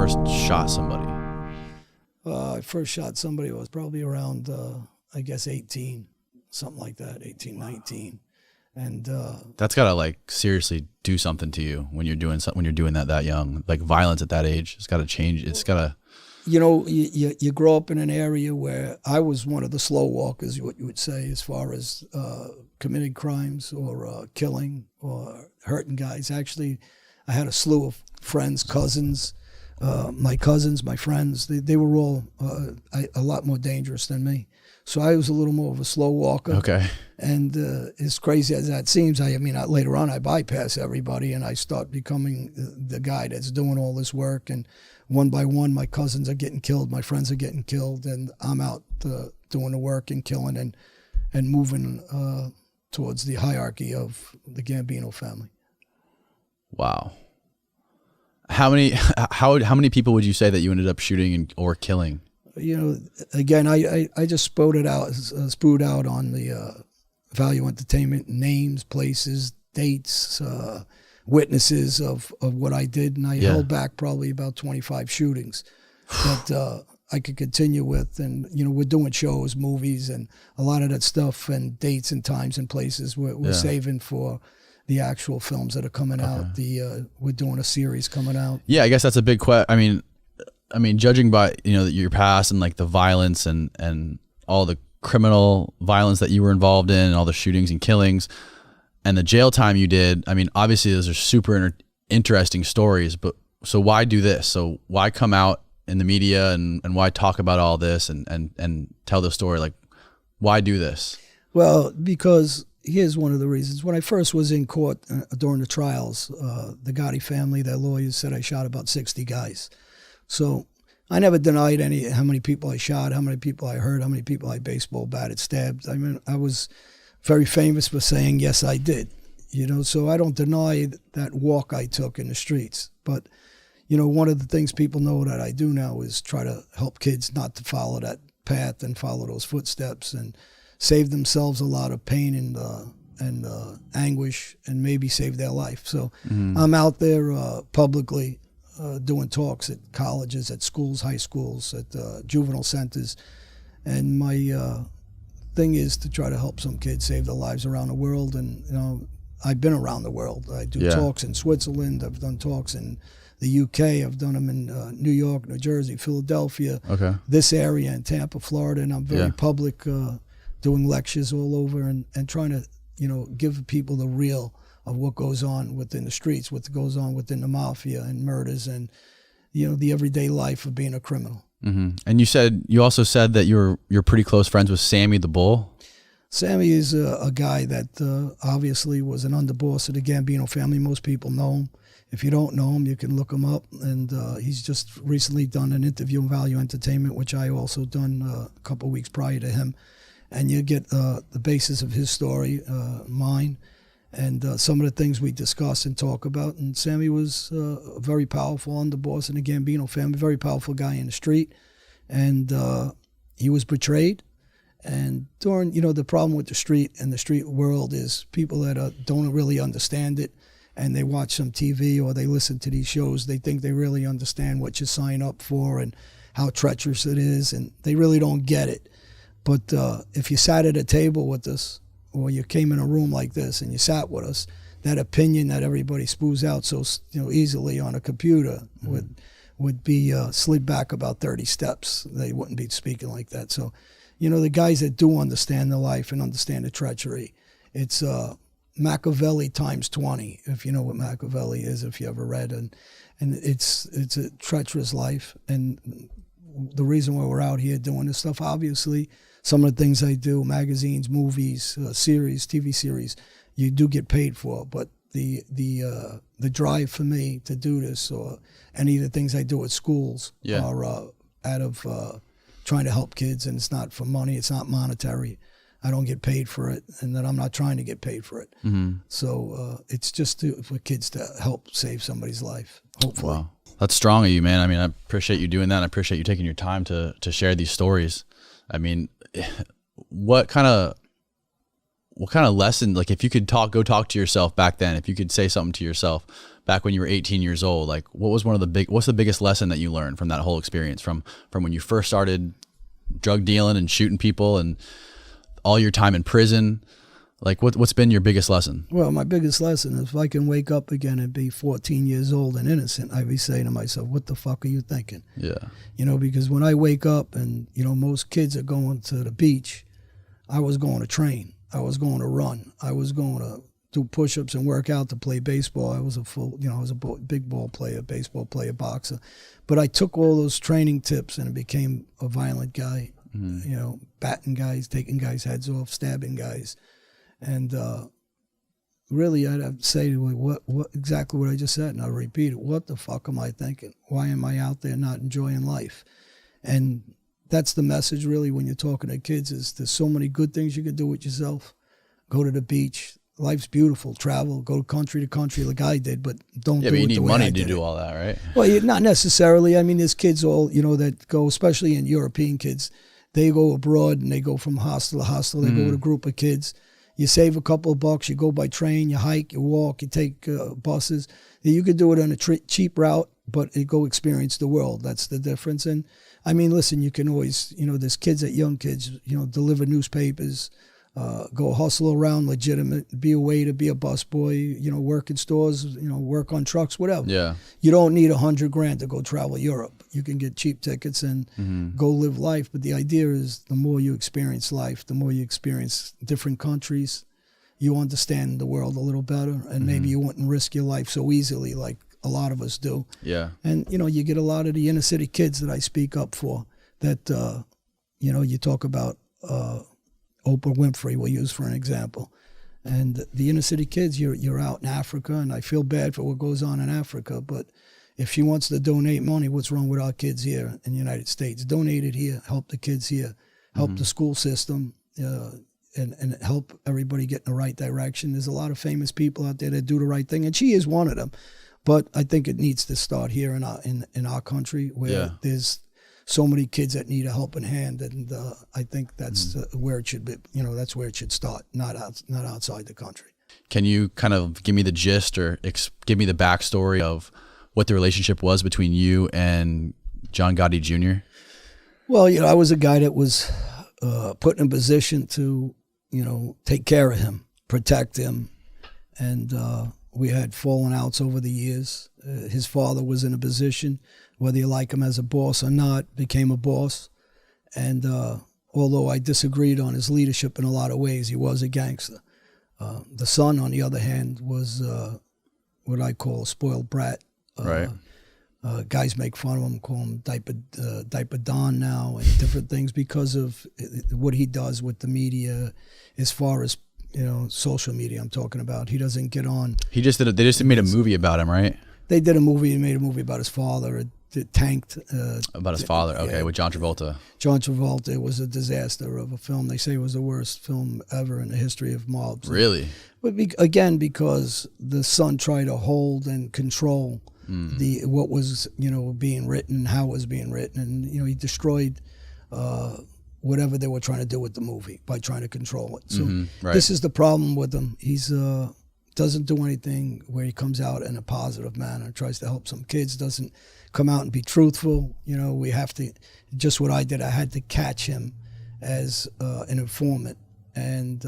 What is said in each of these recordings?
first shot somebody? I first shot somebody, I was probably around, I guess 18, something like that, 18, 19. And that's gotta like seriously do something to you when you're doing something, when you're doing that young. Like violence at that age, it's gotta change. It's gotta. You know, you grow up in an area where I was one of the slow walkers, what you would say, as far as committing crimes or killing or hurting guys. Actually, I had a slew of friends, cousins, my friends. They were all a lot more dangerous than me. So I was a little more of a slow walker. Okay. And as crazy as that seems, later on I bypass everybody and I start becoming the guy that's doing all this work. And one by one, my cousins are getting killed, my friends are getting killed, and I'm out doing the work and killing and moving towards the hierarchy of the Gambino family. Wow. How many people would you say that you ended up shooting or killing? You know, again, I just spewed out on the Value Entertainment, names, places, dates, witnesses of what I did, and I held back probably about 25 shootings that I could continue with. And, you know, we're doing shows, movies, and a lot of that stuff and dates and times and places we're saving for the actual films that are coming out. We're doing a series coming out. Yeah, I guess that's a big question. I mean, judging by, you know, your past and like the violence and all the criminal violence that you were involved in and all the shootings and killings and the jail time you did, I mean, obviously those are super interesting stories, but so why do this? So why come out in the media and why talk about all this and tell the story? Like, why do this? Well, because here's one of the reasons. When I first was in court during the trials, the Gotti family, their lawyers said I shot about 60 guys. So I never denied how many people I shot, how many people I hurt, how many people I baseball batted, stabbed. I mean, I was very famous for saying, yes, I did. You know, so I don't deny that walk I took in the streets. But, you know, one of the things people know that I do now is try to help kids not to follow that path and follow those footsteps and save themselves a lot of pain and anguish and maybe save their life. So I'm out there publicly doing talks at colleges, at schools, high schools, at juvenile centers. And my thing is to try to help some kids save their lives around the world. And, you know, I've been around the world. I do talks in Switzerland. I've done talks in the UK. I've done them in New York, New Jersey, Philadelphia, this area, in Tampa, Florida. And I'm very public, doing lectures all over and trying to, you know, give people the real of what goes on within the streets, what goes on within the mafia and murders and, you know, the everyday life of being a criminal. And you also said that you're pretty close friends with Sammy the Bull. Sammy is a guy that obviously was an underboss of the Gambino family. Most people know him. If you don't know him, you can look him up. And he's just recently done an interview on Value Entertainment, which I also done a couple of weeks prior to him. And you get the basis of his story, mine, and some of the things we discuss and talk about. And Sammy was a very powerful underboss in the Gambino family, very powerful guy in the street. And he was betrayed. And during, you know, the problem with the street and the street world is people that don't really understand it, and they watch some TV or they listen to these shows, they think they really understand what you sign up for and how treacherous it is, and they really don't get it. But if you sat at a table with us, or you came in a room like this and you sat with us, that opinion that everybody spews out so, you know, easily on a computer would be slid back about 30 steps. They wouldn't be speaking like that. So, you know, the guys that do understand the life and understand the treachery, it's Machiavelli times 20, if you know what Machiavelli is, if you ever read. And it's a treacherous life. And the reason why we're out here doing this stuff, obviously, some of the things I do, magazines, movies, series, TV series, you do get paid for. But the drive for me to do this, or any of the things I do at schools, are out of trying to help kids, and it's not for money, it's not monetary. I don't get paid for it, and that I'm not trying to get paid for it. So it's just for kids to help save somebody's life, hopefully. Wow. That's strong of you, man. I mean, I appreciate you doing that. I appreciate you taking your time to share these stories. I mean, what kind of what kind of lesson, like if you could go talk to yourself back then, if you could say something to yourself back when you were 18 years old, like what's the biggest lesson that you learned from that whole experience, from when you first started drug dealing and shooting people and all your time in prison? Like what's been your biggest lesson? Well, my biggest lesson is if I can wake up again and be 14 years old and innocent, I'd be saying to myself, what the fuck are you thinking? Yeah. You know, because when I wake up and, you know, most kids are going to the beach, I was going to train. I was going to run. I was going to do push-ups and work out to play baseball. I was a big ball player, baseball player, boxer. But I took all those training tips and became a violent guy, you know, batting guys, taking guys' heads off, stabbing guys. And really, I'd have to say what exactly what I just said, and I'll repeat it. What the fuck am I thinking? Why am I out there not enjoying life? And that's the message, really, when you're talking to kids, is there's so many good things you can do with yourself. Go to the beach. Life's beautiful. Travel. Go country to country like I did, but don't do it the way I did. Yeah, but you need money to do all that, right? Well, not necessarily. I mean, there's kids all, you know, that go, especially in European kids, they go abroad and they go from hostel to hostel. They go with a group of kids. You save a couple of bucks, you go by train, you hike, you walk, you take buses. You could do it on a cheap route, but you go experience the world. That's the difference. And I mean, listen, you can always, you know, there's young kids, you know, deliver newspapers, go hustle around legitimate, be a waiter, be a busboy, you know, work in stores, you know, work on trucks, whatever. Yeah. You don't need $100,000 to go travel Europe. You can get cheap tickets and go live life. But the idea is the more you experience life, the more you experience different countries, you understand the world a little better, and maybe you wouldn't risk your life so easily like a lot of us do. Yeah. And, you know, you get a lot of the inner city kids that I speak up for that, you know, you talk about Oprah Winfrey we'll use for an example. And the inner city kids, you're out in Africa, and I feel bad for what goes on in Africa, but if she wants to donate money, what's wrong with our kids here in the United States? Donate it here, help the kids here, help the school system, and help everybody get in the right direction. There's a lot of famous people out there that do the right thing, and she is one of them. But I think it needs to start here in our country, where there's so many kids that need a helping hand, and I think that's where it should be. You know, that's where it should start, not outside the country. Can you kind of give me the gist or give me the backstory of what the relationship was between you and John Gotti Jr.? Well, you know, I was a guy that was put in a position to, you know, take care of him, protect him, and we had fallen outs over the years. His father was in a position, whether you like him as a boss or not, became a boss. And although I disagreed on his leadership in a lot of ways, he was a gangster. The son, on the other hand, was what I call a spoiled brat. Right. Guys make fun of him, call him Diaper Don now, and different things because of what he does with the media, as far as, you know, social media I'm talking about. He doesn't get on. They just made a movie about him, right? They did a movie and made a movie about his father. It tanked. About his father, okay, with John Travolta. John Travolta. It was a disaster of a film. They say it was the worst film ever in the history of mobs. Really? But again, because the son tried to hold and control what was, you know, being written, how it was being written, and, you know, he destroyed whatever they were trying to do with the movie by trying to control it. So this is the problem with him. He's doesn't do anything where he comes out in a positive manner, tries to help some kids, doesn't come out and be truthful. You know, we have to, just what I did, I had to catch him as an informant. And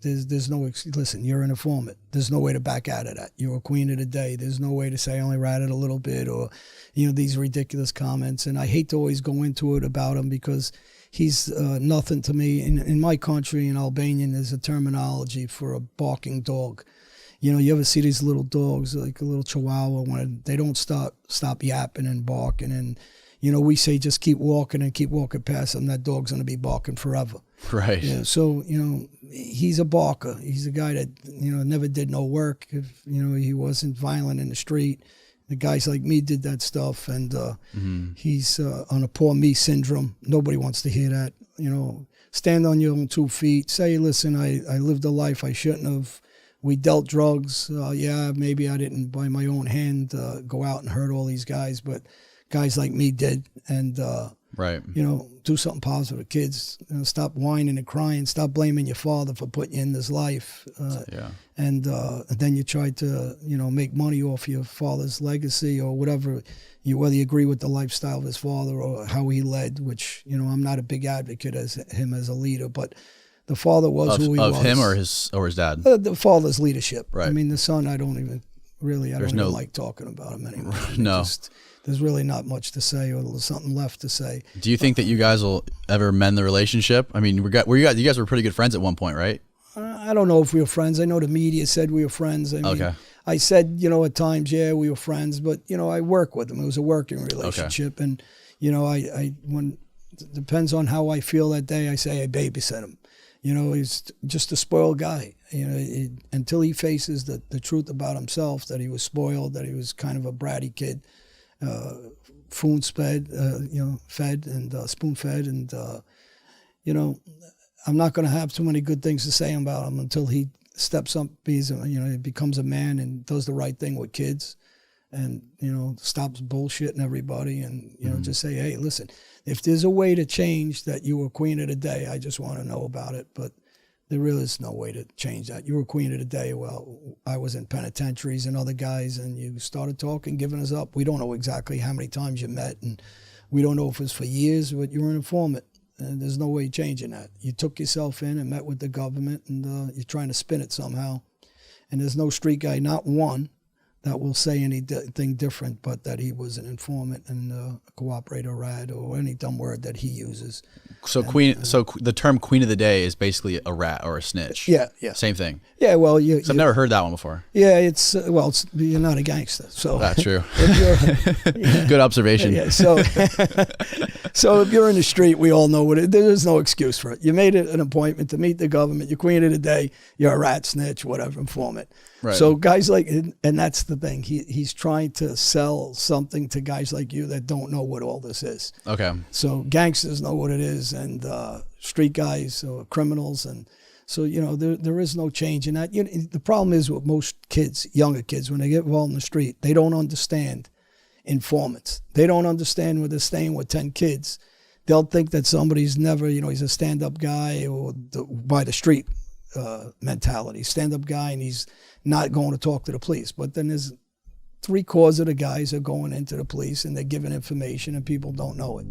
there's no, listen, you're an informant. There's no way to back out of that. You're a queen of the day. There's no way to say I only ratted a little bit, or, you know, these ridiculous comments. And I hate to always go into it about him because he's nothing to me. In my country, in Albanian, there's a terminology for a barking dog. You know, you ever see these little dogs, like a little chihuahua, when they don't stop yapping and barking. And, you know, we say just keep walking and keep walking past them. That dog's going to be barking forever. Right. Yeah. So, you know, he's a barker. He's a guy that, you know, never did no work. If, you know, he wasn't violent in the street. The guys like me did that stuff, and he's on a poor me syndrome. Nobody wants to hear that. You know, stand on your own 2 feet. Say, listen, I lived a life I shouldn't have. We dealt drugs. Yeah, maybe I didn't, by my own hand, go out and hurt all these guys, but guys like me did. And Right. You know, do something positive, kids. You know, stop whining and crying. Stop blaming your father for putting you in this life. And then you try to, you know, make money off your father's legacy or whatever. Whether you agree with the lifestyle of his father or how he led, which, you know, I'm not a big advocate as him as a leader, but the father was who he was. Of him or his dad? The father's leadership. Right. I mean, the son, I don't even like talking about him anymore. No. There's really not much to say, or there's something left to say. Do you think that you guys will ever mend the relationship? I mean, you guys were pretty good friends at one point, right? I don't know if we were friends. I know the media said we were friends. I mean, okay. I said, you know, at times, yeah, we were friends, but, you know, I work with him. It was a working relationship. Okay. And, you know, when it depends on how I feel that day, I say I babysit him. You know, he's just a spoiled guy. You know, until he faces the truth about himself, that he was spoiled, that he was kind of a bratty kid, spoon-fed, fed and spoon-fed. And, you know, I'm not going to have too many good things to say about him until he steps up, he becomes a man and does the right thing with kids and, you know, stops bullshitting everybody and, you know, just say, hey, listen, if there's a way to change that you were queen of the day, I just want to know about it. But there really is no way to change that. You were queen of the day. Well, I was in penitentiaries and other guys, and you started talking, giving us up. We don't know exactly how many times you met, and we don't know if it was for years, but you were an informant. And there's no way changing that. You took yourself in and met with the government, and you're trying to spin it somehow. And there's no street guy, not one, that will say anything different, but that he was an informant and a cooperator, rat, or any dumb word that he uses. So the term "queen of the day" is basically a rat or a snitch. Yeah. Same thing. Yeah, well, I've never heard that one before. Yeah, you're not a gangster, so that's true. Good observation. Yeah, so if you're in the street, we all know there's no excuse for it. You made it an appointment to meet the government. You're queen of the day. You're a rat, snitch, whatever, informant. Right. So guys like, and that's the thing. He's trying to sell something to guys like you that don't know what all this is. Okay. So gangsters know what it is, and street guys or criminals, and so, you know, there is no change in that. You know, the problem is with most kids, younger kids, when they get involved in the street, they don't understand informants. They don't understand when they're staying with 10 kids. They'll think that somebody's never, you know, he's a stand-up guy or by the street mentality, stand-up guy, and he's not going to talk to the police. But then there's 3/4 of the guys are going into the police and they're giving information and people don't know it.